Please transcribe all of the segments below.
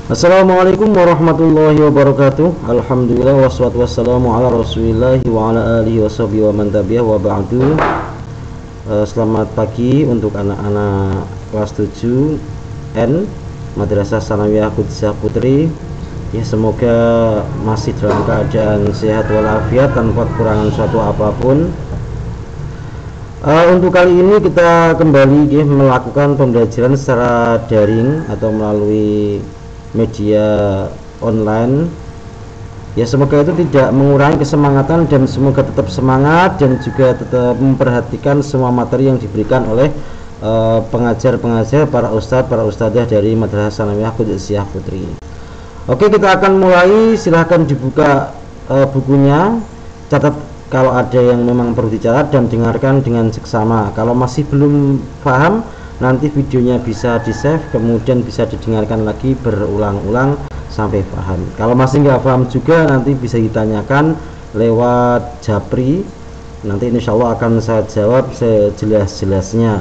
Assalamualaikum warahmatullahi wabarakatuh. Alhamdulillah wassalatu wassalamu ala rasulillah wa ala alihi washabihi wa man tabi'ah wa ba'du. Selamat pagi untuk anak-anak kelas 7 N Madrasah Sanawiyah Qudusiyah Putri. Ya, semoga masih dalam keadaan sehat walafiat tanpa kekurangan suatu apapun. Untuk kali ini kita kembali melakukan pembelajaran secara daring atau melalui media online. Ya, semoga itu tidak mengurangi kesemangatan dan semoga tetap semangat dan juga tetap memperhatikan semua materi yang diberikan oleh pengajar-pengajar, para ustadzah dari Madrasah Sanawiyah Qudusiyah Putri. Oke, kita akan mulai. Silahkan dibuka bukunya, catat kalau ada yang memang perlu dicatat dan dengarkan dengan seksama. Kalau masih belum paham, nanti videonya bisa di save, kemudian bisa didengarkan lagi berulang-ulang sampai paham. Kalau masih nggak paham juga, nanti bisa ditanyakan lewat Japri. Nanti insya Allah akan saya jawab sejelas-jelasnya.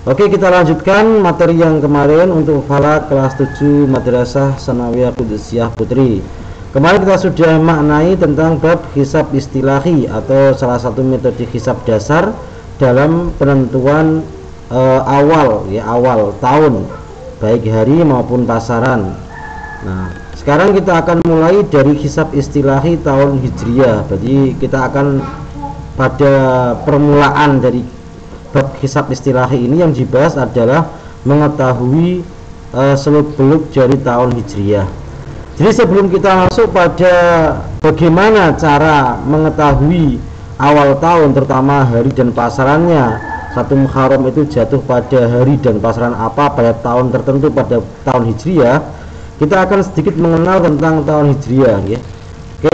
Oke, kita lanjutkan materi yang kemarin untuk falak kelas 7 Madrasah Sanawiyah Qudusiyah Putri. Kemarin kita sudah maknai tentang bab hisab istilahi atau salah satu metode hisab dasar dalam penentuan awal tahun, baik hari maupun pasaran. Nah, sekarang kita akan mulai dari hisab istilahi tahun Hijriyah. Berarti kita akan pada permulaan dari bab hisab istilahi ini yang dibahas adalah mengetahui seluk-beluk dari tahun Hijriyah. Jadi sebelum kita masuk pada bagaimana cara mengetahui awal tahun, terutama hari dan pasarannya, 1 Muharram itu jatuh pada hari dan pasaran apa pada tahun tertentu pada tahun Hijriyah, kita akan sedikit mengenal tentang tahun Hijriyah ya.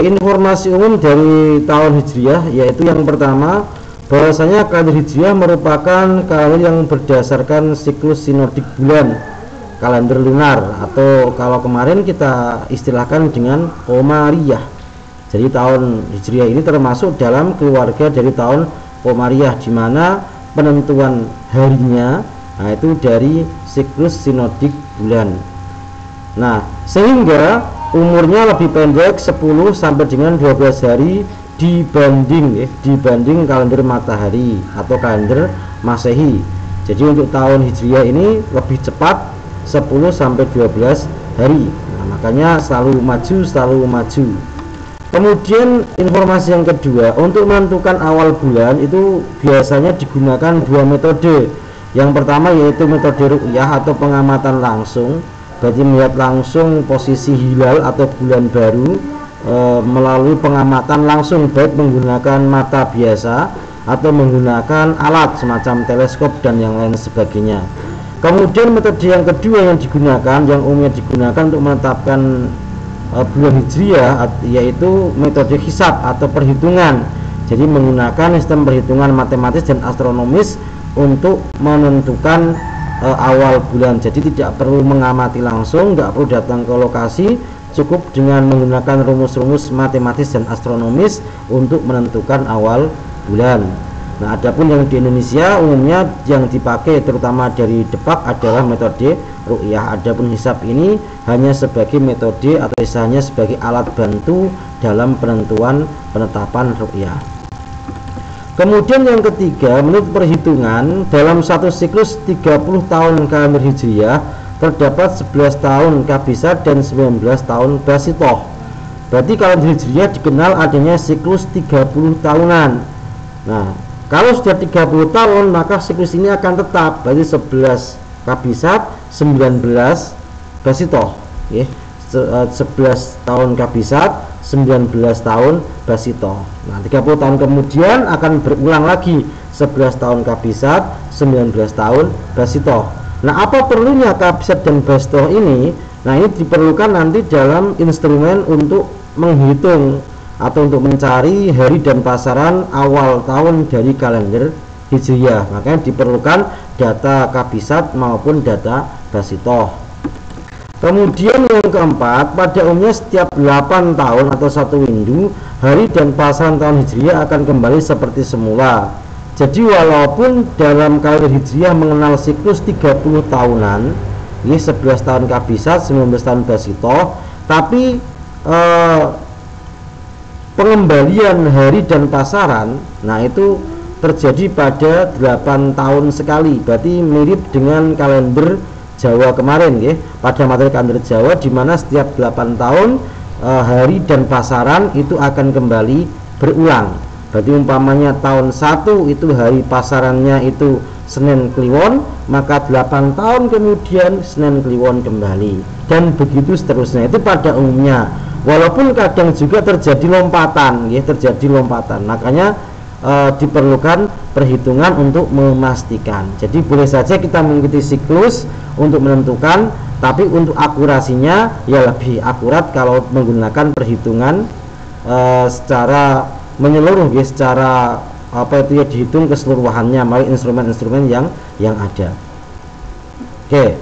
Informasi umum dari tahun Hijriyah yaitu yang pertama, bahwasanya kalender Hijriyah merupakan kalender yang berdasarkan siklus sinodik bulan, kalender lunar, atau kalau kemarin kita istilahkan dengan Qomariyah. Jadi tahun Hijriyah ini termasuk dalam keluarga dari tahun Qomariyah, di mana penentuan harinya itu dari siklus sinodik bulan. Nah, sehingga umurnya lebih pendek 10 sampai dengan 12 hari dibanding kalender matahari atau kalender Masehi. Jadi untuk tahun Hijriyah ini lebih cepat 10 sampai 12 hari. Nah, makanya selalu maju. Kemudian informasi yang kedua, untuk menentukan awal bulan itu biasanya digunakan 2 metode. Yang pertama yaitu metode ru'yah atau pengamatan langsung, berarti melihat langsung posisi hilal atau bulan baru melalui pengamatan langsung, baik menggunakan mata biasa atau menggunakan alat semacam teleskop dan yang lain sebagainya. Kemudian metode yang kedua yang digunakan, yang umumnya digunakan untuk menetapkan bulan Hijriyah, yaitu metode hisab atau perhitungan. Jadi menggunakan sistem perhitungan matematis dan astronomis untuk menentukan awal bulan. Jadi tidak perlu mengamati langsung, nggak perlu datang ke lokasi, cukup dengan menggunakan rumus-rumus matematis dan astronomis untuk menentukan awal bulan. Nah, adapun yang di Indonesia umumnya yang dipakai terutama dari Depak adalah metode ru'yah. Adapun hisab ini hanya sebagai metode atau istilahnya sebagai alat bantu dalam penetapan ru'yah. Kemudian yang ketiga, menurut perhitungan dalam satu siklus 30 tahun kalender Hijriyah terdapat 11 tahun Kabisat dan 19 tahun Basitoh. Berarti kalender Hijriyah dikenal adanya siklus 30 tahunan. Nah, kalau sudah 30 tahun maka siklus ini akan tetap, berarti 11 Kabisat, 19 Basitoh ya. 11 tahun Kabisat, 19 tahun Basitoh. Nah, 30 tahun kemudian akan berulang lagi 11 tahun Kabisat, 19 tahun Basitoh. Nah, apa perlunya Kabisat dan Basitoh ini? Nah, ini diperlukan nanti dalam instrumen untuk menghitung atau untuk mencari hari dan pasaran awal tahun dari kalender Hijriyah. Makanya diperlukan data Kabisat maupun data Basitoh. Kemudian yang keempat, pada umumnya setiap 8 tahun atau 1 windu, hari dan pasaran tahun Hijriyah akan kembali seperti semula. Jadi walaupun dalam kalender Hijriyah mengenal siklus 30 tahunan, ini 11 tahun kabisat, 19 tahun basitoh, tapi pengembalian hari dan pasaran, nah itu terjadi pada 8 tahun sekali, berarti mirip dengan kalender Jawa kemarin ya, pada materi kalender Jawa, di mana setiap 8 tahun hari dan pasaran itu akan kembali berulang. Berarti umpamanya tahun 1 itu hari pasarannya itu Senin Kliwon, maka 8 tahun kemudian Senin Kliwon kembali, dan begitu seterusnya. Itu pada umumnya, walaupun kadang juga terjadi lompatan ya, terjadi lompatan, makanya diperlukan perhitungan untuk memastikan. Jadi boleh saja kita mengikuti siklus untuk menentukan, tapi untuk akurasinya ya lebih akurat kalau menggunakan perhitungan secara menyeluruh ya, secara apa itu ya, dihitung keseluruhannya melalui instrumen-instrumen yang ada. Oke,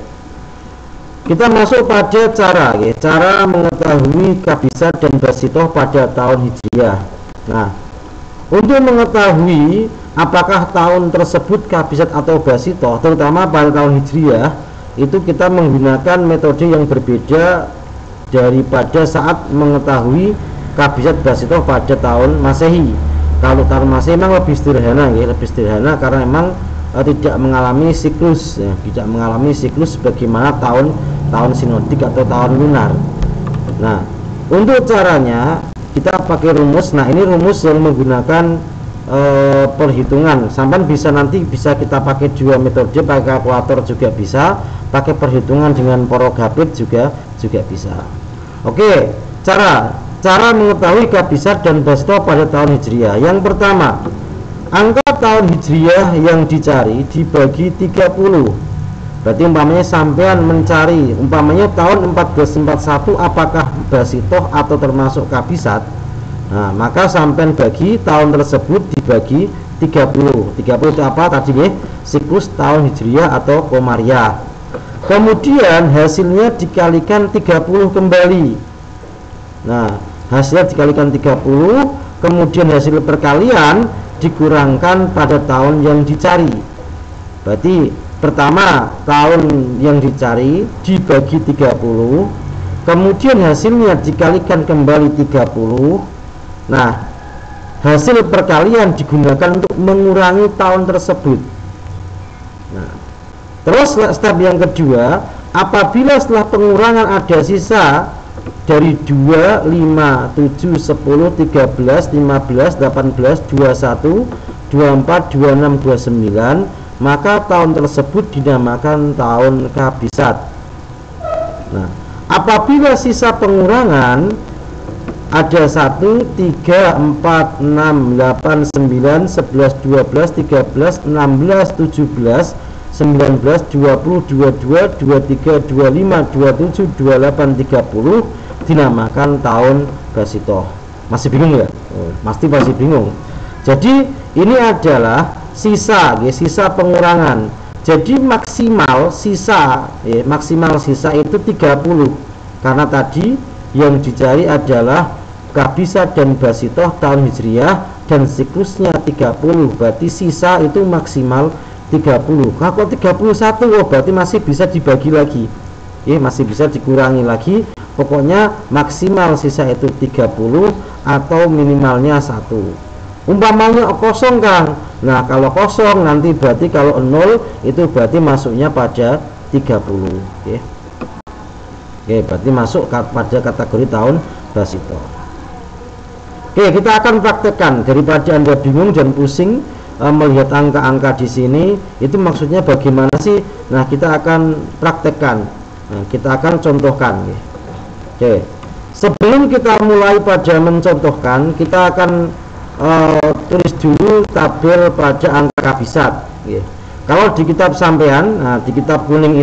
kita masuk pada cara ya, cara mengetahui kabisat dan basitoh pada tahun Hijriah. Nah, untuk mengetahui apakah tahun tersebut kabisat atau basitoh, terutama pada tahun Hijriah, itu kita menggunakan metode yang berbeda daripada saat mengetahui kabisat basitoh pada tahun Masehi. Kalau tahun Masehi memang lebih sederhana ya, lebih sederhana karena memang tidak mengalami siklus ya, tidak mengalami siklus bagaimana tahun sinodik atau tahun lunar. Nah, untuk caranya kita pakai rumus. Nah, ini rumus yang menggunakan perhitungan. Sampai nanti bisa kita pakai dua metode, pakai kalkulator juga bisa, pakai perhitungan dengan porogapit juga bisa. Oke, cara mengetahui kabisat dan basitoh pada tahun Hijriah. Yang pertama, angka tahun Hijriah yang dicari dibagi 30. Berarti umpamanya sampean mencari umpamanya tahun 1441 apakah basitoh atau termasuk kabisat. Nah, maka sampean bagi tahun tersebut dibagi 30. 30 itu apa tadi nih? Siklus tahun Hijriah atau Komariah. Kemudian hasilnya dikalikan 30 kembali. Nah, hasilnya dikalikan 30, kemudian hasil perkalian dikurangkan pada tahun yang dicari. Berarti pertama tahun yang dicari dibagi 30, kemudian hasilnya dikalikan kembali 30. Nah, hasil perkalian digunakan untuk mengurangi tahun tersebut. Nah, terus step yang kedua, apabila setelah pengurangan ada sisa dari 2, 5, 7, 10, 13, 15, 18, 21, 24, 26, 29, maka tahun tersebut dinamakan tahun kabisat. Nah, apabila sisa pengurangan ada 1, 3, 4, 6, 8, 9, 11, 12, 13, 16, 17, 19, 20, 22, 23, 25, 27, 28, 30 dinamakan tahun basitoh. Masih bingung ya? Pasti masih bingung. Jadi ini adalah sisa ya, sisa pengurangan. Jadi maksimal sisa itu 30, karena tadi yang dicari adalah kabisat dan basitoh tahun Hijriah dan siklusnya 30, berarti sisa itu maksimal 30. Kalau 31 berarti masih bisa dibagi lagi ya, masih bisa dikurangi lagi. Pokoknya maksimal sisa itu 30 atau minimalnya 1. Umpamanya kosong Kang. Nah, kalau kosong nanti berarti kalau 0 itu berarti masuknya pada 30 ya. Oke, berarti masuk pada kategori tahun basitoh. Oke, kita akan praktekkan daripada Anda bingung dan pusing melihat angka-angka di sini. Itu maksudnya bagaimana sih? Nah, kita akan praktekkan. Nah, kita akan contohkan ya. Oke, sebelum kita mulai pada mencontohkan, kita akan tulis dulu tabel pada angka kabisat ya. Kalau di kitab sampean, nah di kitab kuning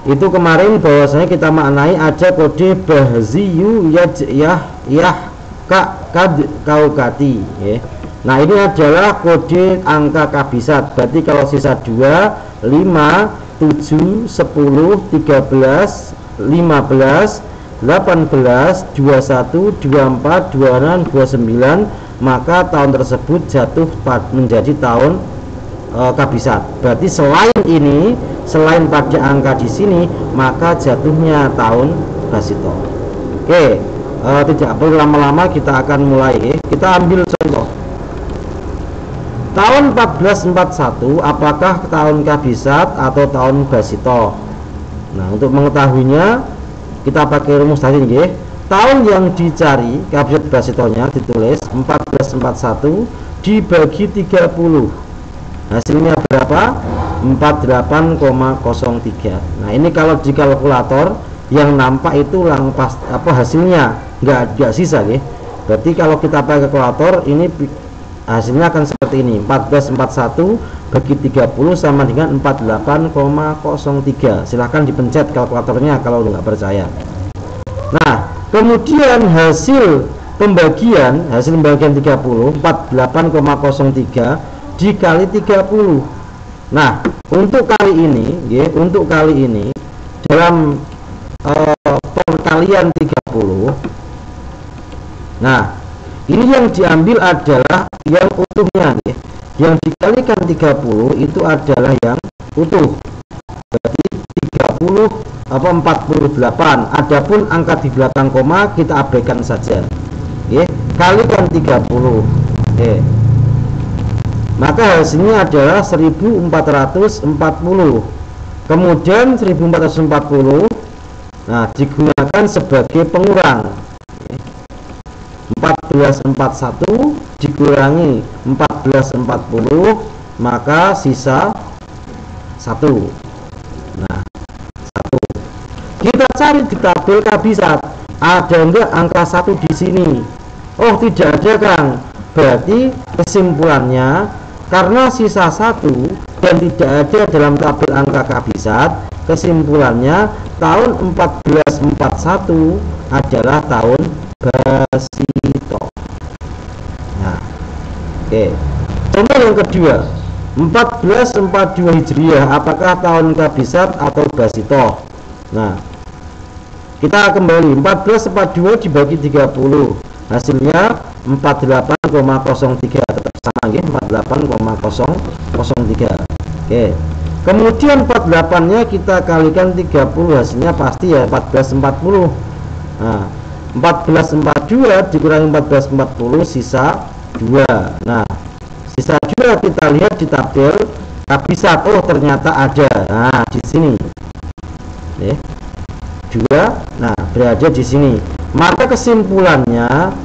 itu kemarin bahwasanya kita maknai ada kode bahziyu kaukati ya. Nah, ini adalah kode angka kabisat. Berarti kalau sisa 2, 5, 7, 10, 13, 15, 18, 21, 24, 26, 29, maka tahun tersebut jatuh menjadi tahun kabisat. Berarti selain ini selain pada angka di sini, maka jatuhnya tahun Basito. Oke, tidak perlu lama-lama, kita akan mulai. Kita ambil contoh. Tahun 1441 apakah tahun Kabisat atau tahun Basito? Nah, untuk mengetahuinya kita pakai rumus tadi nggih. Tahun yang dicari Kabisat Basitonya ditulis 1441 dibagi 30. Hasilnya berapa? 48,03. Nah, ini kalau di kalkulator yang nampak itu pas hasilnya nggak sisa ya. Berarti kalau kita pakai kalkulator ini hasilnya akan seperti ini. 1441 bagi 30 sama dengan 48,03. Silahkan dipencet kalkulatornya kalau nggak percaya. Nah, kemudian hasil pembagian 30 48,03 dikali 30. Nah, untuk kali ini dalam perkalian 30. Nah, ini yang diambil adalah yang utuhnya ya. Yang dikalikan 30 itu adalah yang utuh. Berarti 48. Adapun angka di belakang koma kita abaikan saja. Oke, kalikan 30. Oke. Maka hasilnya adalah 1440. Kemudian 1440 nah digunakan sebagai pengurang. 1441 dikurangi 1440 maka sisa 1. Nah, 1. Kita cari di tabel Kabisat. Ada enggak angka 1 di sini? Oh, tidak ada, Kang. Berarti kesimpulannya karena sisa 1 dan tidak ada dalam tabel angka Kabisat, kesimpulannya tahun 1441 adalah tahun Basito. Nah, oke. Contoh yang kedua, 1442 Hijriah apakah tahun Kabisat atau Basito? Nah, kita kembali 1442 dibagi 30. Hasilnya 48,03, tetap sama ya, 48,003. Oke. Kemudian 48-nya kita kalikan 30, hasilnya pasti ya 1440. Nah, 1442 dikurangi 1440 sisa 2. Nah, sisa 2 kita lihat di tabel Kabisat. Oh, ternyata ada. Nah, di sini. Oke. 2. Nah, berada di sini. Maka kesimpulannya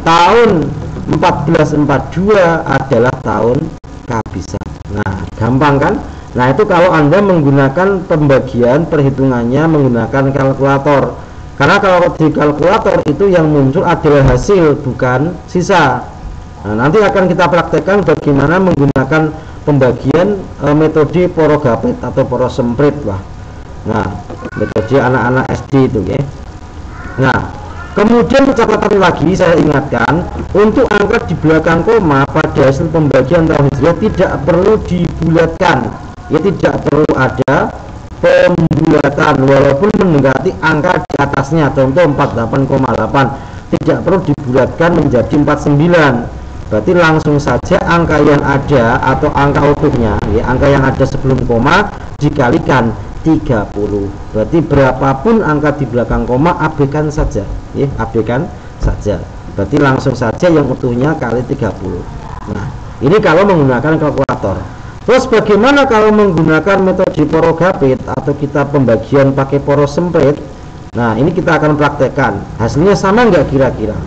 tahun 1442 adalah tahun Kabisat. Nah, gampang kan? Nah, itu kalau Anda menggunakan pembagian perhitungannya menggunakan kalkulator. Karena kalau di kalkulator itu yang muncul adalah hasil bukan sisa. Nah, nanti akan kita praktekkan bagaimana menggunakan pembagian metode Porogapit atau Porosemprit lah. Nah, metode anak-anak SD itu ya. Nah, kemudian catatan lagi saya ingatkan, untuk angka di belakang koma pada hasil pembagian tahun Hijriah tidak perlu dibulatkan. Ya, tidak perlu ada pembulatan walaupun mendekati angka di atasnya. Contoh 48,8 tidak perlu dibulatkan menjadi 49. Berarti langsung saja angka yang ada atau angka utuhnya ya, angka yang ada sebelum koma dikalikan 30. Berarti berapapun angka di belakang koma abaikan saja ya, abaikan saja. Berarti langsung saja yang utuhnya kali 30. Nah, ini kalau menggunakan kalkulator. Terus bagaimana kalau menggunakan metode Porogapit atau kita pembagian pakai Porosemprit? Nah, ini kita akan praktekkan. Hasilnya sama nggak kira-kira?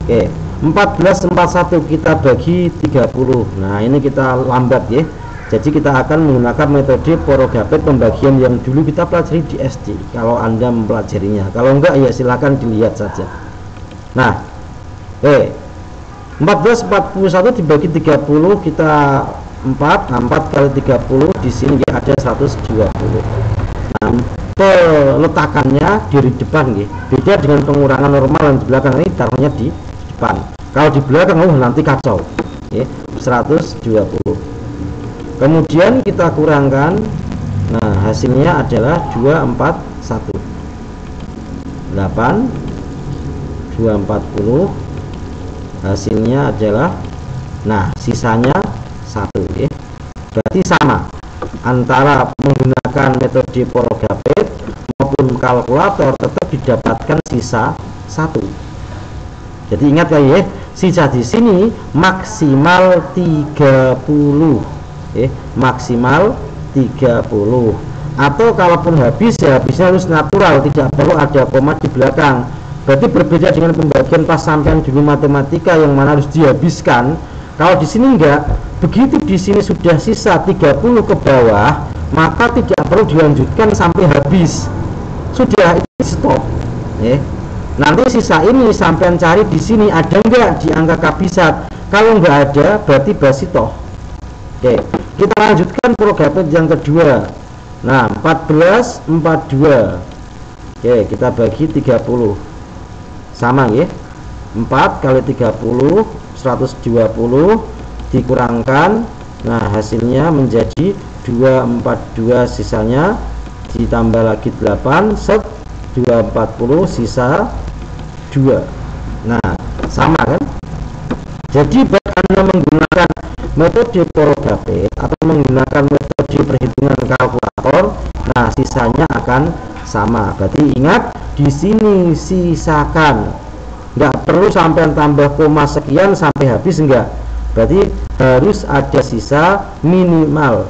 Oke, 1441 kita bagi 30. Nah, ini kita lambat ya. Jadi kita akan menggunakan metode Porogapit pembagian yang dulu kita pelajari di SD. Kalau Anda mempelajarinya, kalau enggak ya silahkan dilihat saja. Nah, 1441 dibagi 30 kita 4. Nah, 4 kali 30 di sini ya ada 120. Nah, peletakannya di depan ya. Beda dengan pengurangan normal yang di belakang, ini taruhnya di depan. Kalau di belakang nanti kacau. Ya, 120. Kemudian kita kurangkan. Nah, hasilnya adalah 241. 8 240. Hasilnya adalah, nah, sisanya 1 ya. Berarti sama. antara menggunakan metode Porogapit maupun kalkulator tetap didapatkan sisa 1. Jadi ingat ya, sisa di sini maksimal 30, maksimal 30. Atau kalaupun habis ya habisnya harus natural, tidak perlu ada koma di belakang. Berarti berbeda dengan pembagian pas sampean dulu matematika yang mana harus dihabiskan. Kalau di sini enggak, begitu di sini sudah sisa 30 ke bawah, maka tidak perlu dilanjutkan sampai habis. Sudah, itu stop. Nanti sisa ini sampean cari di sini ada enggak di angka kabisat. Kalau enggak ada, berarti basitoh. Oke, kita lanjutkan Porogapit yang kedua. Nah, 14 42. Oke, kita bagi 30. Sama ya. 4 kali 30 120 dikurangkan, nah hasilnya menjadi 242, sisanya ditambah lagi 8 set 240, sisa 2. Nah sama kan. Jadi baik Anda menggunakan metode Porogapit atau menggunakan metode perhitungan kalkulator, nah sisanya akan sama. Berarti ingat di sini sisakan, nggak perlu sampai tambah koma sekian sampai habis, enggak. Berarti harus ada sisa minimal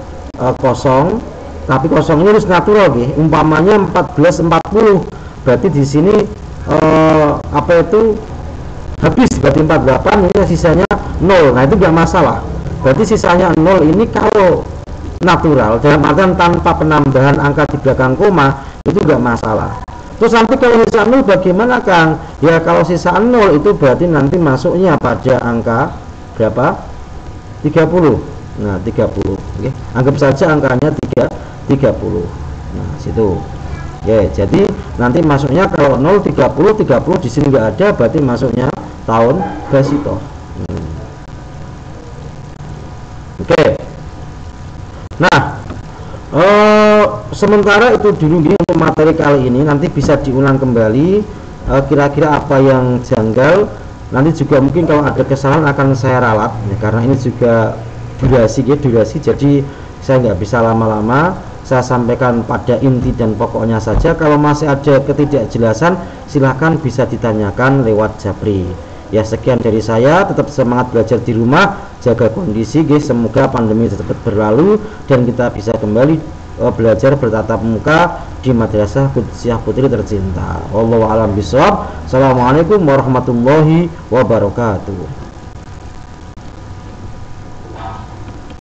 kosong, tapi kosongnya harus natural nih. Umpamanya 1440, berarti di sini habis, berarti 48, ini sisanya 0. Nah itu nggak masalah. Berarti sisanya 0 ini kalau natural, dalam artian tanpa penambahan angka di belakang koma, itu nggak masalah. Terus nanti kalau sisa 0 bagaimana Kang? Ya kalau sisa 0 itu berarti nanti masuknya pada angka berapa? 30. Nah 30. Oke. Anggap saja angkanya 30. Nah situ. Ya, jadi nanti masuknya kalau 0 30 di sini nggak ada, berarti masuknya tahun Basito. Oke. Nah sementara itu dulu gini untuk materi kali ini, nanti bisa diulang kembali kira-kira apa yang janggal. Nanti juga mungkin kalau ada kesalahan akan saya ralat ya, karena ini juga durasi, jadi saya nggak bisa lama-lama, saya sampaikan pada inti dan pokoknya saja. Kalau masih ada ketidakjelasan silahkan bisa ditanyakan lewat Japri ya. Sekian dari saya, tetap semangat belajar di rumah, jaga kondisi guys, semoga pandemi cepat berlalu dan kita bisa kembali belajar bertatap muka di Madrasah Qudsiyah Putri tercinta. Wallahu a'lam bishawab. Assalamualaikum warahmatullahi wabarakatuh.